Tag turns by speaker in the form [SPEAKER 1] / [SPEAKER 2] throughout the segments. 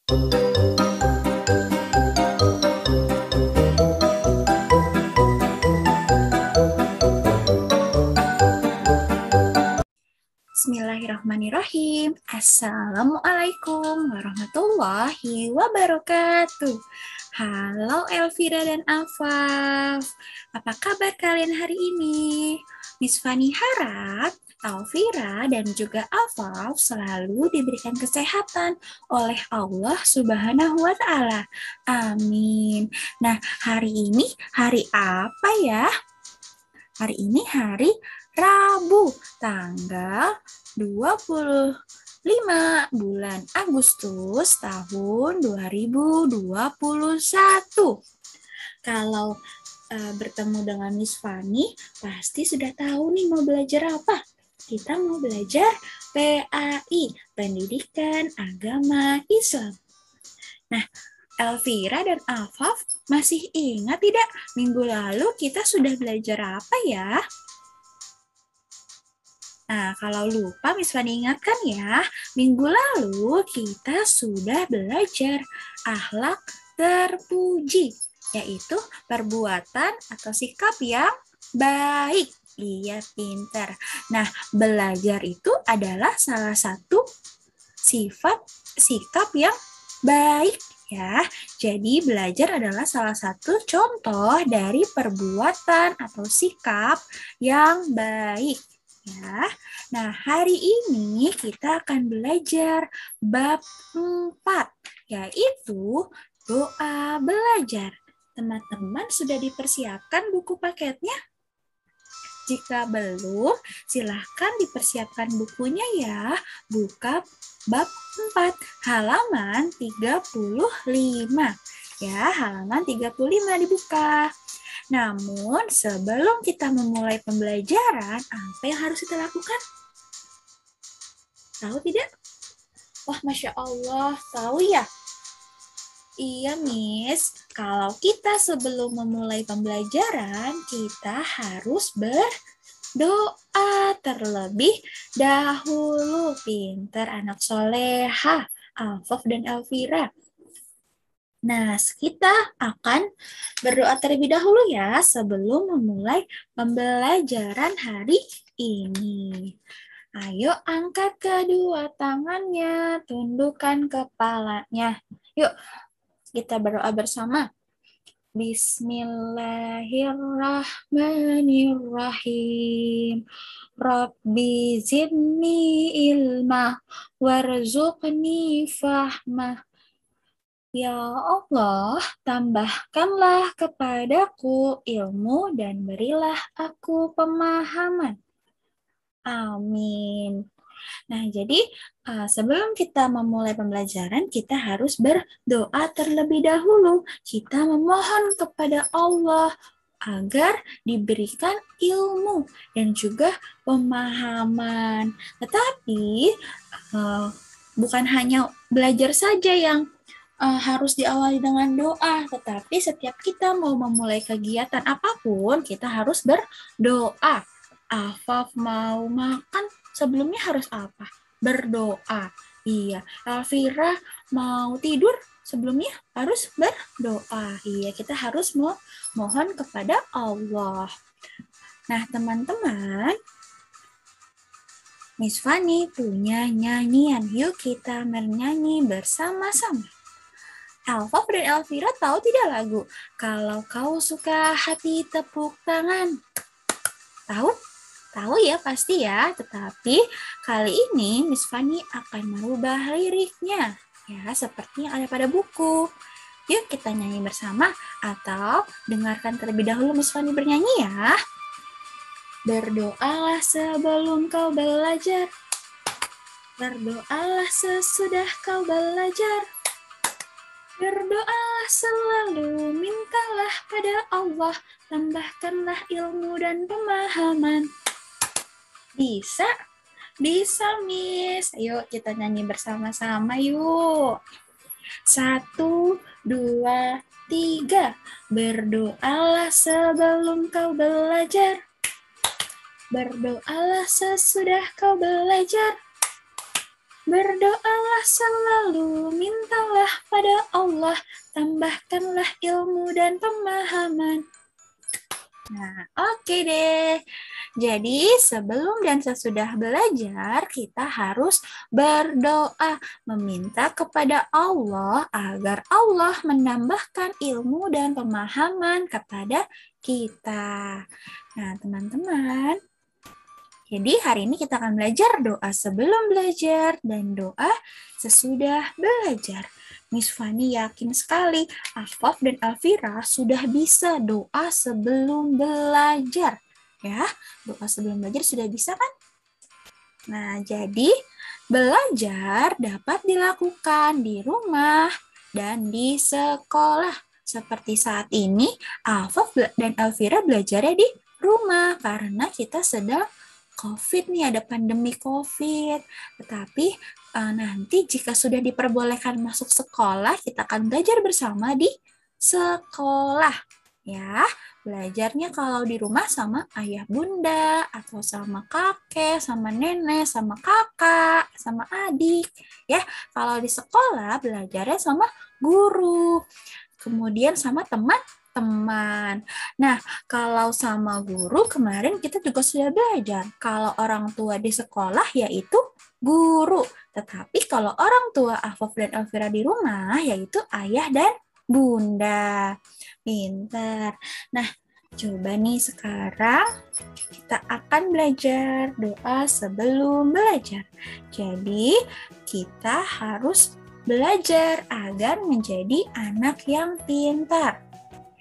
[SPEAKER 1] Bismillahirrahmanirrahim. Assalamualaikum warahmatullahi wabarakatuh. Halo Elvira dan Afaf. Apa kabar kalian hari ini? Miss Fani harap Elvira dan juga Afaf selalu diberikan kesehatan oleh Allah Subhanahu wa Ta'ala. Amin. Nah, hari ini hari apa ya? Hari ini hari Rabu, tanggal 25 bulan Agustus tahun 2021. Kalau bertemu dengan Miss Fani, pasti sudah tahu nih mau belajar apa. Kita mau belajar PAI, Pendidikan Agama Islam. Nah, Elvira dan Afaf masih ingat tidak minggu lalu kita sudah belajar apa ya? Nah, kalau lupa Miss Fani ingatkan ya, minggu lalu kita sudah belajar akhlak terpuji, yaitu perbuatan atau sikap yang baik. Iya, pintar. Nah, belajar itu adalah salah satu sikap yang baik ya. Jadi belajar adalah salah satu contoh dari perbuatan atau sikap yang baik ya. Nah, hari ini kita akan belajar bab 4 yaitu doa belajar. Teman-teman sudah dipersiapkan buku paketnya? Jika belum, silahkan dipersiapkan bukunya ya. Buka bab 4, halaman 35. Ya, halaman 35 dibuka. Namun, sebelum kita memulai pembelajaran, apa yang harus kita lakukan? Tahu tidak? Wah, Masya Allah, tahu ya? Iya, Miss. Kalau kita sebelum memulai pembelajaran, kita harus berdoa terlebih dahulu. Pintar anak soleha, Afaf dan Elvira. Nah, kita akan berdoa terlebih dahulu ya sebelum memulai pembelajaran hari ini. Ayo angkat kedua tangannya, tundukkan kepalanya. Yuk, kita berdoa bersama. Bismillahirrahmanirrahim. Rabbi zidni ilma warzuqni fahmah. Ya Allah, tambahkanlah kepadaku ilmu dan berilah aku pemahaman. Amin. Nah, jadi sebelum kita memulai pembelajaran, kita harus berdoa terlebih dahulu. Kita memohon kepada Allah agar diberikan ilmu dan juga pemahaman. Tetapi bukan hanya belajar saja yang harus diawali dengan doa, tetapi setiap kita mau memulai kegiatan apapun, kita harus berdoa. Afaf mau makan, sebelumnya harus apa? Berdoa. Iya, Elvira mau tidur, sebelumnya harus berdoa. Iya, kita harus mohon kepada Allah. Nah, teman-teman, Miss Fani punya nyanyian. Yuk kita bernyanyi bersama-sama. Elfaf dan Elvira tahu tidak lagu Kalau Kau Suka Hati Tepuk Tangan? Tahu? Tahu ya pasti ya, tetapi kali ini Miss Fani akan merubah liriknya ya seperti yang ada pada buku. Yuk kita nyanyi bersama atau dengarkan terlebih dahulu Miss Fani bernyanyi ya. Berdoalah sebelum kau belajar. Berdoalah sesudah kau belajar. Berdoalah selalu, mintalah pada Allah, tambahkanlah ilmu dan pemahaman. Bisa? Bisa, Miss. Ayo kita nyanyi bersama-sama yuk. 1, 2, 3. Berdoalah sebelum kau belajar. Berdoalah sesudah kau belajar. Berdoalah selalu, mintalah pada Allah, tambahkanlah ilmu dan pemahaman. Nah, oke deh. Jadi, sebelum dan sesudah belajar, kita harus berdoa, meminta kepada Allah agar Allah menambahkan ilmu dan pemahaman kepada kita. Nah, teman-teman, jadi hari ini kita akan belajar doa sebelum belajar dan doa sesudah belajar. Miss Fani yakin sekali Afaf dan Alfira sudah bisa doa sebelum belajar. Ya, doa sebelum belajar sudah bisa kan? Nah, jadi belajar dapat dilakukan di rumah dan di sekolah. Seperti saat ini, Afaf dan Alfira belajarnya di rumah karena kita sedang COVID nih, ada pandemi COVID. Tetapi nanti jika sudah diperbolehkan masuk sekolah, kita akan belajar bersama di sekolah. Ya, belajarnya kalau di rumah sama ayah bunda, atau sama kakek, sama nenek, sama kakak, sama adik. Ya, kalau di sekolah belajarnya sama guru. Kemudian sama teman-teman. Nah, kalau sama guru kemarin kita juga sudah belajar. Kalau orang tua di sekolah yaitu guru. Tetapi kalau orang tua Afaf dan Alfira di rumah yaitu ayah dan bunda. Pintar. Nah, coba nih sekarang kita akan belajar doa sebelum belajar. Jadi, kita harus belajar agar menjadi anak yang pintar.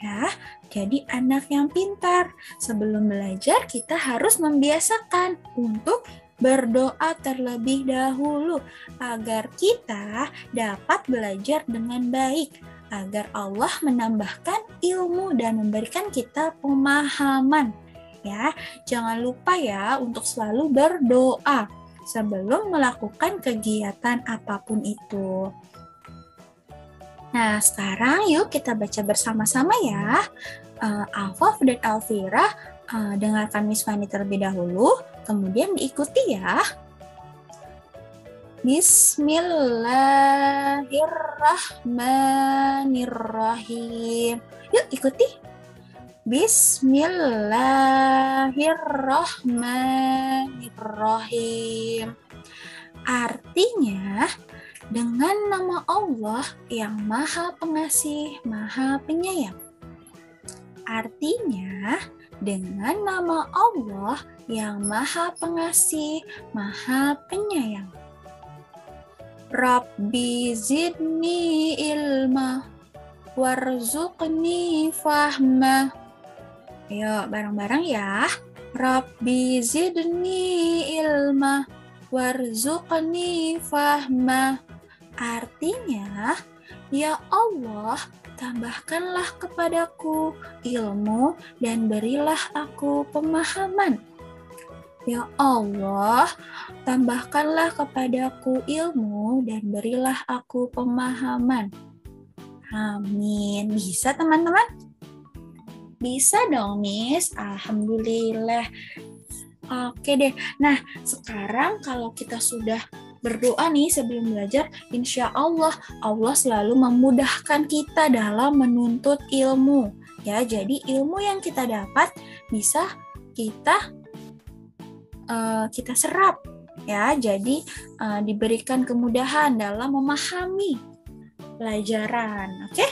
[SPEAKER 1] Ya, jadi anak yang pintar. Sebelum belajar, kita harus membiasakan untuk berdoa terlebih dahulu agar kita dapat belajar dengan baik, agar Allah menambahkan ilmu dan memberikan kita pemahaman. Ya, jangan lupa ya untuk selalu berdoa sebelum melakukan kegiatan apapun itu. Nah, sekarang yuk kita baca bersama-sama ya. Afaf dan Alfira, dengarkan Miss Fani terlebih dahulu, kemudian diikuti ya. Bismillahirrahmanirrahim. Yuk ikuti. Bismillahirrahmanirrahim. Artinya, dengan nama Allah yang Maha Pengasih, Maha Penyayang. Artinya, dengan nama Allah yang Maha Pengasih, Maha Penyayang. Rabbi zidni ilma warzuqni fahma. Ayo bareng-bareng ya. Rabbi zidni ilma warzuqni fahma. Artinya, ya Allah, tambahkanlah kepadaku ilmu dan berilah aku pemahaman. Ya Allah, tambahkanlah kepadaku ilmu dan berilah aku pemahaman. Amin. Bisa teman-teman? Bisa dong, Miss. Alhamdulillah. Oke deh. Nah, sekarang kalau kita sudah berdoa nih sebelum belajar, insya Allah selalu memudahkan kita dalam menuntut ilmu. Ya, jadi ilmu yang kita dapat bisa kita serap. Ya, jadi diberikan kemudahan dalam memahami pelajaran. Oke?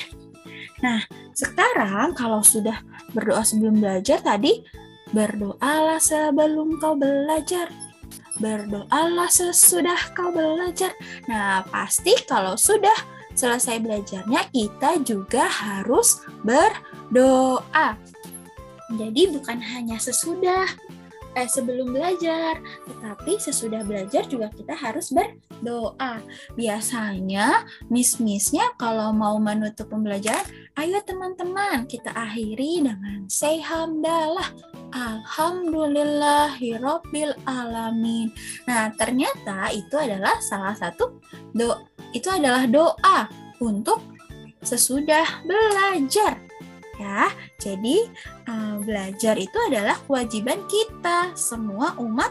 [SPEAKER 1] Nah, sekarang kalau sudah berdoa sebelum belajar tadi, berdoalah sebelum kau belajar. Berdoalah sesudah kau belajar. Nah, pasti kalau sudah selesai belajarnya, kita juga harus berdoa. Jadi bukan hanya sebelum belajar, tetapi sesudah belajar juga kita harus berdoa. Biasanya miss-missnya kalau mau menutup pembelajaran, ayo teman-teman kita akhiri dengan say hamdalah, alhamdulillahirabbil alamin. Nah, ternyata itu adalah salah satu doa untuk sesudah belajar. Ya, jadi belajar itu adalah kewajiban kita semua umat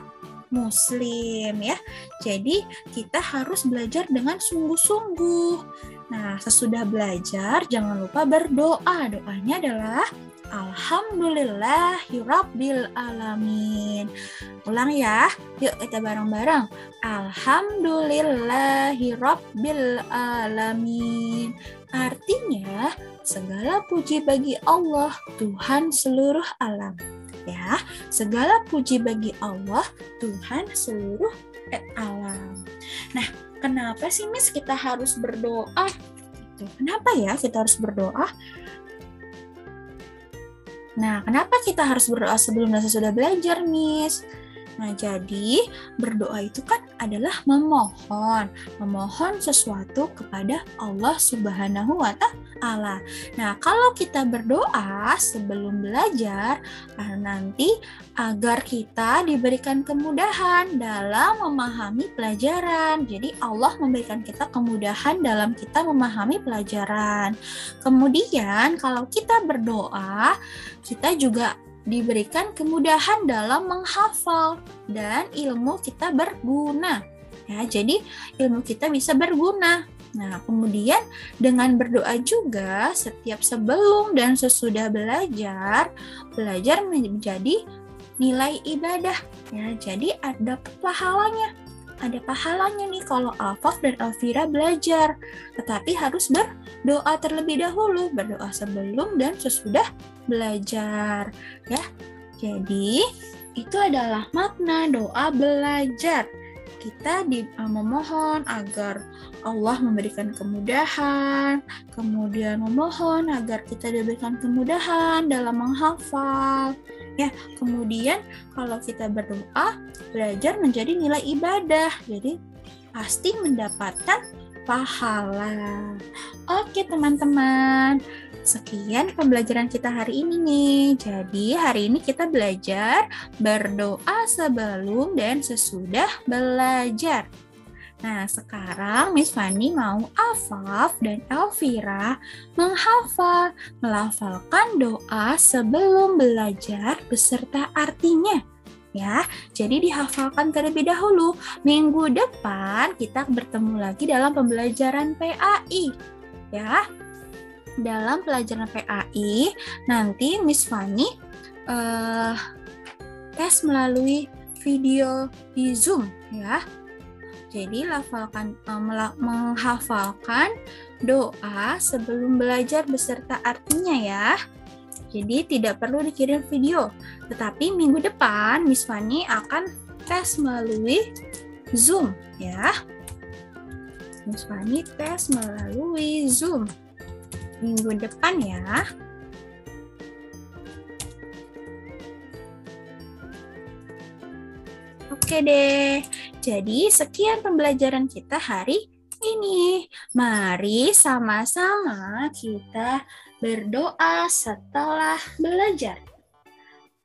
[SPEAKER 1] muslim ya. Jadi kita harus belajar dengan sungguh-sungguh. Nah, sesudah belajar jangan lupa berdoa. Doanya adalah Alhamdulillahirabbil alamin. Ulang ya. Yuk kita bareng-bareng. Alhamdulillahirabbil alamin. Artinya, segala puji bagi Allah, Tuhan seluruh alam. Ya, segala puji bagi Allah, Tuhan seluruh alam. Nah, kenapa sih Miss kita harus berdoa? Kenapa ya kita harus berdoa? Nah, kenapa kita harus berdoa sebelum dan sesudah belajar, Miss? Nah, jadi berdoa itu kan adalah memohon sesuatu kepada Allah Subhanahu wa Ta'ala. Nah, kalau kita berdoa sebelum belajar, nanti agar kita diberikan kemudahan dalam memahami pelajaran. Jadi Allah memberikan kita kemudahan dalam kita memahami pelajaran. Kemudian kalau kita berdoa, kita juga diberikan kemudahan dalam menghafal dan ilmu kita berguna. Ya, jadi ilmu kita bisa berguna. Nah, kemudian dengan berdoa juga setiap sebelum dan sesudah belajar menjadi nilai ibadah. Ya, jadi ada pahalanya. Ada pahalanya nih kalau Alfaf dan Elvira belajar. Tetapi harus berdoa terlebih dahulu, berdoa sebelum dan sesudah belajar. Ya, jadi itu adalah makna doa belajar. Kita memohon agar Allah memberikan kemudahan, kemudian memohon agar kita diberikan kemudahan dalam menghafal. Ya, kemudian kalau kita berdoa, belajar menjadi nilai ibadah. Jadi pasti mendapatkan pahala. Oke, teman-teman. Sekian pembelajaran kita hari ini nih. Jadi hari ini kita belajar berdoa sebelum dan sesudah belajar. Nah, sekarang Miss Fani mau Alfaf dan Elvira melafalkan doa sebelum belajar beserta artinya. Ya, jadi dihafalkan terlebih dahulu. Minggu depan kita bertemu lagi dalam pembelajaran PAI. Ya, dalam pelajaran PAI nanti Miss Fani tes melalui video di Zoom ya. Jadi menghafalkan doa sebelum belajar beserta artinya ya. Jadi tidak perlu dikirim video. Tetapi minggu depan Miss Fani akan tes melalui Zoom ya. Miss Fani tes melalui Zoom minggu depan ya. Oke deh, jadi sekian pembelajaran kita hari ini. Mari sama-sama kita berdoa setelah belajar.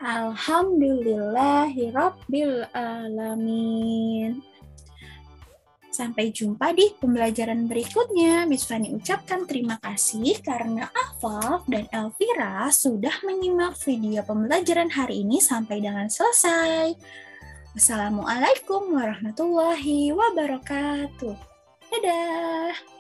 [SPEAKER 1] Alhamdulillahirabbil alamin. Sampai jumpa di pembelajaran berikutnya. Miss Fani ucapkan terima kasih karena Alfaf dan Elvira sudah menyimak video pembelajaran hari ini sampai dengan selesai. Wassalamualaikum warahmatullahi wabarakatuh. Dadah.